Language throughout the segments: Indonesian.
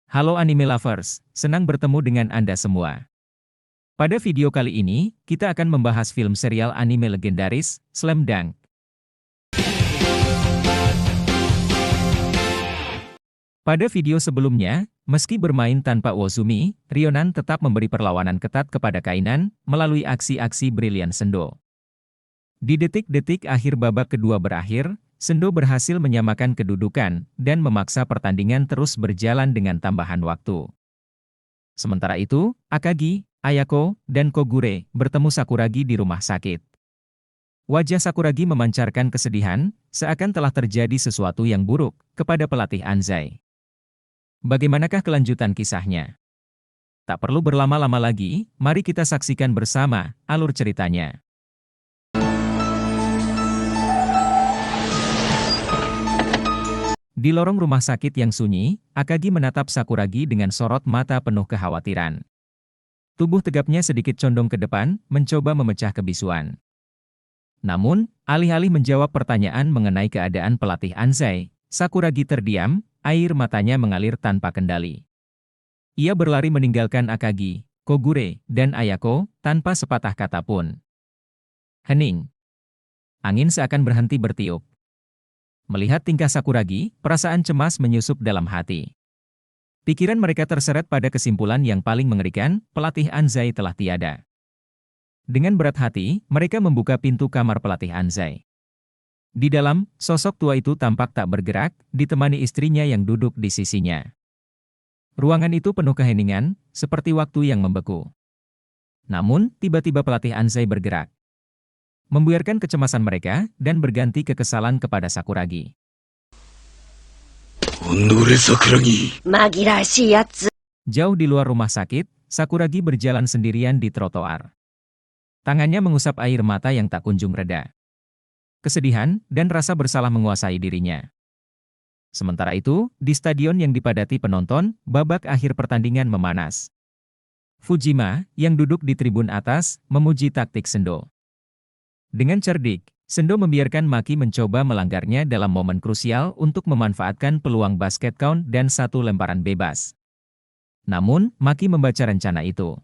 Halo anime lovers, senang bertemu dengan Anda semua. Pada video kali ini, kita akan membahas film serial anime legendaris, Slam Dunk. Pada video sebelumnya, meski bermain tanpa Wozumi, Ryonan tetap memberi perlawanan ketat kepada Kainan melalui aksi-aksi brilian Sendo. Di detik-detik akhir babak kedua berakhir, Sendo berhasil menyamakan kedudukan dan memaksa pertandingan terus berjalan dengan tambahan waktu. Sementara itu, Akagi, Ayako, dan Kogure bertemu Sakuragi di rumah sakit. Wajah Sakuragi memancarkan kesedihan, seakan telah terjadi sesuatu yang buruk kepada pelatih Anzai. Bagaimanakah kelanjutan kisahnya? Tak perlu berlama-lama lagi, mari kita saksikan bersama alur ceritanya. Di lorong rumah sakit yang sunyi, Akagi menatap Sakuragi dengan sorot mata penuh kekhawatiran. Tubuh tegapnya sedikit condong ke depan, mencoba memecah kebisuan. Namun, alih-alih menjawab pertanyaan mengenai keadaan pelatih Anzai, Sakuragi terdiam, air matanya mengalir tanpa kendali. Ia berlari meninggalkan Akagi, Kogure, dan Ayako, tanpa sepatah kata pun. Hening. Angin seakan berhenti bertiup. Melihat tingkah Sakuragi, perasaan cemas menyusup dalam hati. Pikiran mereka terseret pada kesimpulan yang paling mengerikan, pelatih Anzai telah tiada. Dengan berat hati, mereka membuka pintu kamar pelatih Anzai. Di dalam, sosok tua itu tampak tak bergerak, ditemani istrinya yang duduk di sisinya. Ruangan itu penuh keheningan, seperti waktu yang membeku. Namun, tiba-tiba pelatih Anzai bergerak, membiarkan kecemasan mereka, dan berganti kekesalan kepada Sakuragi. Jauh di luar rumah sakit, Sakuragi berjalan sendirian di trotoar. Tangannya mengusap air mata yang tak kunjung reda. Kesedihan dan rasa bersalah menguasai dirinya. Sementara itu, di stadion yang dipadati penonton, babak akhir pertandingan memanas. Fujima, yang duduk di tribun atas, memuji taktik Sendo. Dengan cerdik, Sendo membiarkan Maki mencoba melanggarnya dalam momen krusial untuk memanfaatkan peluang basket count dan satu lemparan bebas. Namun, Maki membaca rencana itu.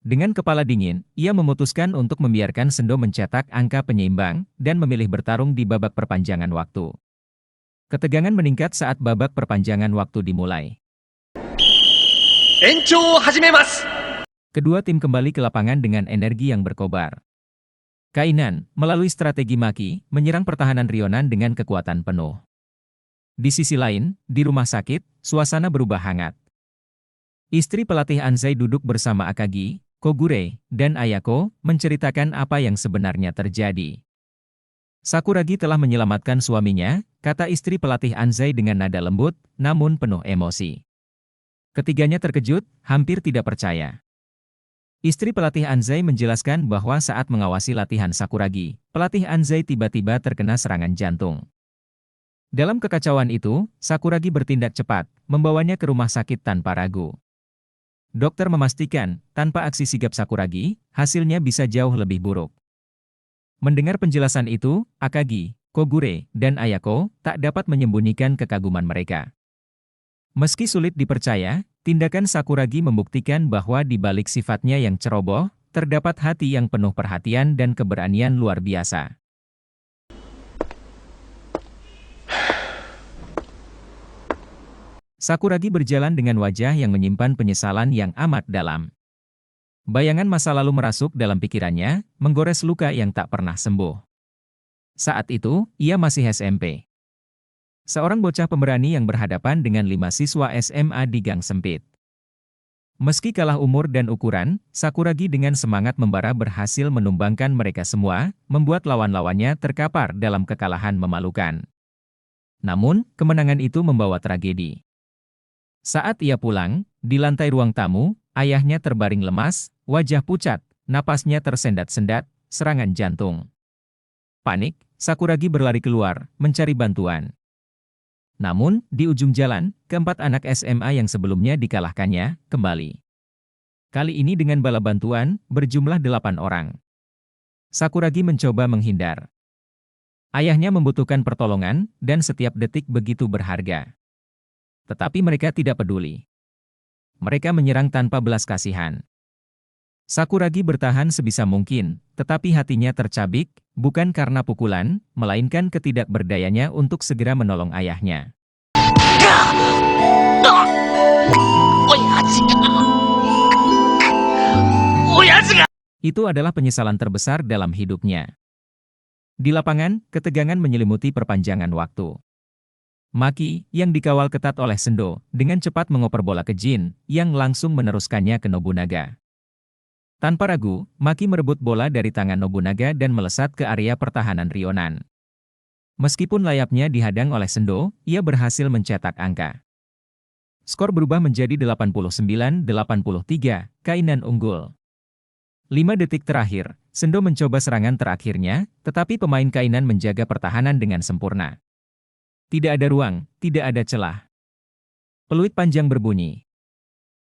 Dengan kepala dingin, ia memutuskan untuk membiarkan Sendo mencetak angka penyeimbang dan memilih bertarung di babak perpanjangan waktu. Ketegangan meningkat saat babak perpanjangan waktu dimulai. Kedua tim kembali ke lapangan dengan energi yang berkobar. Kainan, melalui strategi Maki, menyerang pertahanan Ryonan dengan kekuatan penuh. Di sisi lain, di rumah sakit, suasana berubah hangat. Istri pelatih Anzai duduk bersama Akagi, Kogure, dan Ayako, menceritakan apa yang sebenarnya terjadi. Sakuragi telah menyelamatkan suaminya, kata istri pelatih Anzai dengan nada lembut, namun penuh emosi. Ketiganya terkejut, hampir tidak percaya. Istri pelatih Anzai menjelaskan bahwa saat mengawasi latihan Sakuragi, pelatih Anzai tiba-tiba terkena serangan jantung. Dalam kekacauan itu, Sakuragi bertindak cepat, membawanya ke rumah sakit tanpa ragu. Dokter memastikan, tanpa aksi sigap Sakuragi, hasilnya bisa jauh lebih buruk. Mendengar penjelasan itu, Akagi, Kogure, dan Ayako tak dapat menyembunyikan kekaguman mereka. Meski sulit dipercaya, tindakan Sakuragi membuktikan bahwa di balik sifatnya yang ceroboh, terdapat hati yang penuh perhatian dan keberanian luar biasa. Sakuragi berjalan dengan wajah yang menyimpan penyesalan yang amat dalam. Bayangan masa lalu merasuk dalam pikirannya, menggores luka yang tak pernah sembuh. Saat itu, ia masih SMP. Seorang bocah pemberani yang berhadapan dengan 5 siswa SMA di gang sempit. Meski kalah umur dan ukuran, Sakuragi dengan semangat membara berhasil menumbangkan mereka semua, membuat lawan-lawannya terkapar dalam kekalahan memalukan. Namun, kemenangan itu membawa tragedi. Saat ia pulang, di lantai ruang tamu, ayahnya terbaring lemas, wajah pucat, napasnya tersendat-sendat, serangan jantung. Panik, Sakuragi berlari keluar, mencari bantuan. Namun, di ujung jalan, keempat anak SMA yang sebelumnya dikalahkannya, kembali. Kali ini dengan bala bantuan, berjumlah 8 orang. Sakuragi mencoba menghindar. Ayahnya membutuhkan pertolongan, dan setiap detik begitu berharga. Tetapi mereka tidak peduli. Mereka menyerang tanpa belas kasihan. Sakuragi bertahan sebisa mungkin, tetapi hatinya tercabik, bukan karena pukulan, melainkan ketidakberdayanya untuk segera menolong ayahnya. Itu adalah penyesalan terbesar dalam hidupnya. Di lapangan, ketegangan menyelimuti perpanjangan waktu. Maki, yang dikawal ketat oleh Sendo, dengan cepat mengoper bola ke Jin, yang langsung meneruskannya ke Nobunaga. Tanpa ragu, Maki merebut bola dari tangan Nobunaga dan melesat ke area pertahanan Rionan. Meskipun layaknya dihadang oleh Sendo, ia berhasil mencetak angka. Skor berubah menjadi 89-83, Kainan unggul. 5 detik terakhir, Sendo mencoba serangan terakhirnya, tetapi pemain Kainan menjaga pertahanan dengan sempurna. Tidak ada ruang, tidak ada celah. Peluit panjang berbunyi.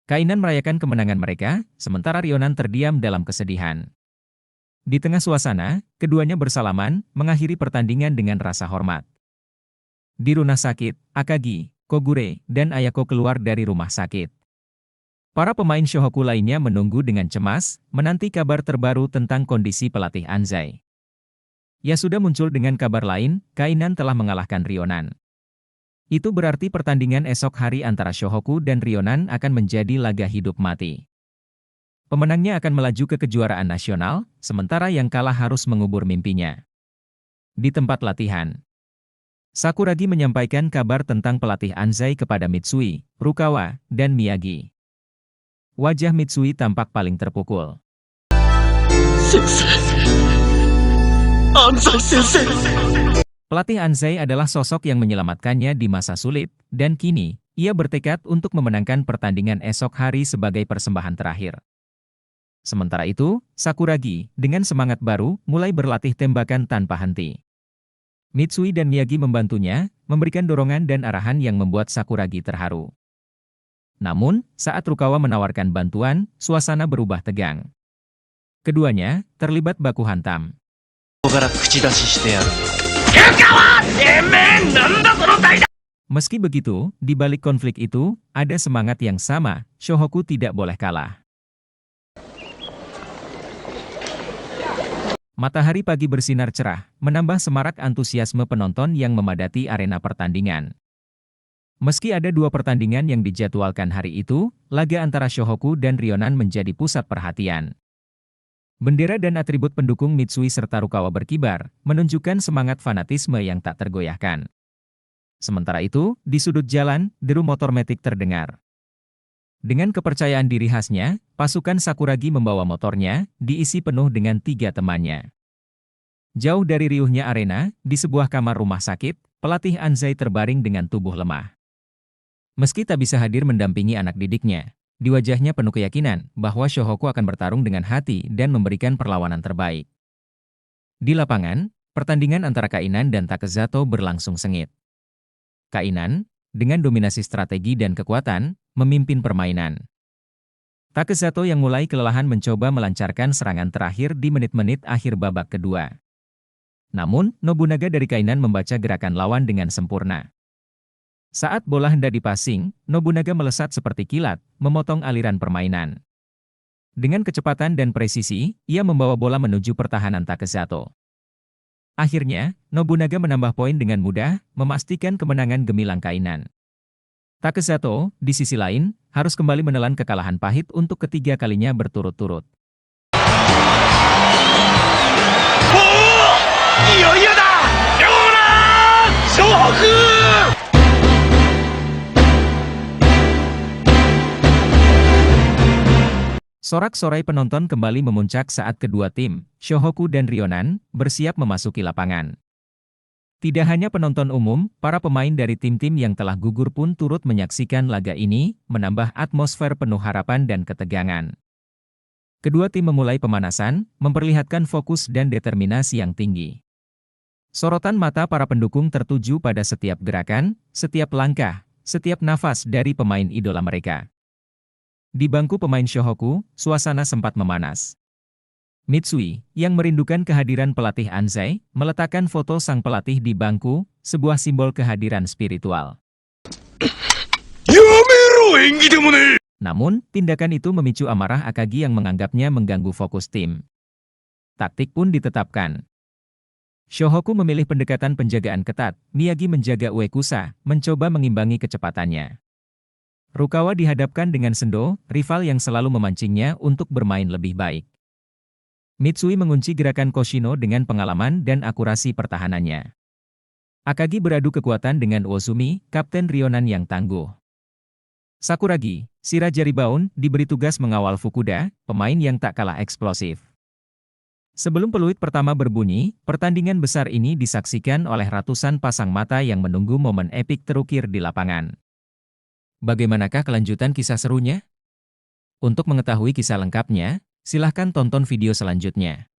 Kainan merayakan kemenangan mereka, sementara Rionan terdiam dalam kesedihan. Di tengah suasana, keduanya bersalaman, mengakhiri pertandingan dengan rasa hormat. Di rumah sakit, Akagi, Kogure, dan Ayako keluar dari rumah sakit. Para pemain Shohoku lainnya menunggu dengan cemas, menanti kabar terbaru tentang kondisi pelatih Anzai. Ya sudah muncul dengan kabar lain, Kainan telah mengalahkan Rionan. Itu berarti pertandingan esok hari antara Shohoku dan Rionan akan menjadi laga hidup mati. Pemenangnya akan melaju ke kejuaraan nasional, sementara yang kalah harus mengubur mimpinya. Di tempat latihan, Sakuragi menyampaikan kabar tentang pelatih Anzai kepada Mitsui, Rukawa, dan Miyagi. Wajah Mitsui tampak paling terpukul. Pelatih Anzai adalah sosok yang menyelamatkannya di masa sulit, dan kini, ia bertekad untuk memenangkan pertandingan esok hari sebagai persembahan terakhir. Sementara itu, Sakuragi, dengan semangat baru, mulai berlatih tembakan tanpa henti. Mitsui dan Miyagi membantunya, memberikan dorongan dan arahan yang membuat Sakuragi terharu. Namun, saat Rukawa menawarkan bantuan, suasana berubah tegang. Keduanya terlibat baku hantam. Meski begitu, di balik konflik itu, ada semangat yang sama, Shohoku tidak boleh kalah. Matahari pagi bersinar cerah, menambah semarak antusiasme penonton yang memadati arena pertandingan. Meski ada 2 pertandingan yang dijadwalkan hari itu, laga antara Shohoku dan Rionan menjadi pusat perhatian. Bendera dan atribut pendukung Mitsui serta Rukawa berkibar, menunjukkan semangat fanatisme yang tak tergoyahkan. Sementara itu, di sudut jalan, deru motor metik terdengar. Dengan kepercayaan diri khasnya, pasukan Sakuragi membawa motornya, diisi penuh dengan 3 temannya. Jauh dari riuhnya arena, di sebuah kamar rumah sakit, pelatih Anzai terbaring dengan tubuh lemah. Meski tak bisa hadir mendampingi anak didiknya, di wajahnya penuh keyakinan bahwa Shohoku akan bertarung dengan hati dan memberikan perlawanan terbaik. Di lapangan, pertandingan antara Kainan dan Takezato berlangsung sengit. Kainan, dengan dominasi strategi dan kekuatan, memimpin permainan. Takezato yang mulai kelelahan mencoba melancarkan serangan terakhir di menit-menit akhir babak kedua. Namun, Nobunaga dari Kainan membaca gerakan lawan dengan sempurna. Saat bola hendak dipasing, Nobunaga melesat seperti kilat, memotong aliran permainan. Dengan kecepatan dan presisi, ia membawa bola menuju pertahanan Takezato. Akhirnya, Nobunaga menambah poin dengan mudah, memastikan kemenangan gemilang Kainan. Takezato, di sisi lain, harus kembali menelan kekalahan pahit untuk ketiga kalinya berturut-turut. Sorak-sorai penonton kembali memuncak saat kedua tim, Shohoku dan Rionan, bersiap memasuki lapangan. Tidak hanya penonton umum, para pemain dari tim-tim yang telah gugur pun turut menyaksikan laga ini, menambah atmosfer penuh harapan dan ketegangan. Kedua tim memulai pemanasan, memperlihatkan fokus dan determinasi yang tinggi. Sorotan mata para pendukung tertuju pada setiap gerakan, setiap langkah, setiap nafas dari pemain idola mereka. Di bangku pemain Shohoku, suasana sempat memanas. Mitsui, yang merindukan kehadiran pelatih Anzai, meletakkan foto sang pelatih di bangku, sebuah simbol kehadiran spiritual. Namun, tindakan itu memicu amarah Akagi yang menganggapnya mengganggu fokus tim. Taktik pun ditetapkan. Shohoku memilih pendekatan penjagaan ketat, Miyagi menjaga Uekusa, mencoba mengimbangi kecepatannya. Rukawa dihadapkan dengan Sendo, rival yang selalu memancingnya untuk bermain lebih baik. Mitsui mengunci gerakan Koshino dengan pengalaman dan akurasi pertahanannya. Akagi beradu kekuatan dengan Uozumi, Kapten Rionan yang tangguh. Sakuragi, si Raja Rebound, diberi tugas mengawal Fukuda, pemain yang tak kalah eksplosif. Sebelum peluit pertama berbunyi, pertandingan besar ini disaksikan oleh ratusan pasang mata yang menunggu momen epik terukir di lapangan. Bagaimanakah kelanjutan kisah serunya? Untuk mengetahui kisah lengkapnya, silahkan tonton video selanjutnya.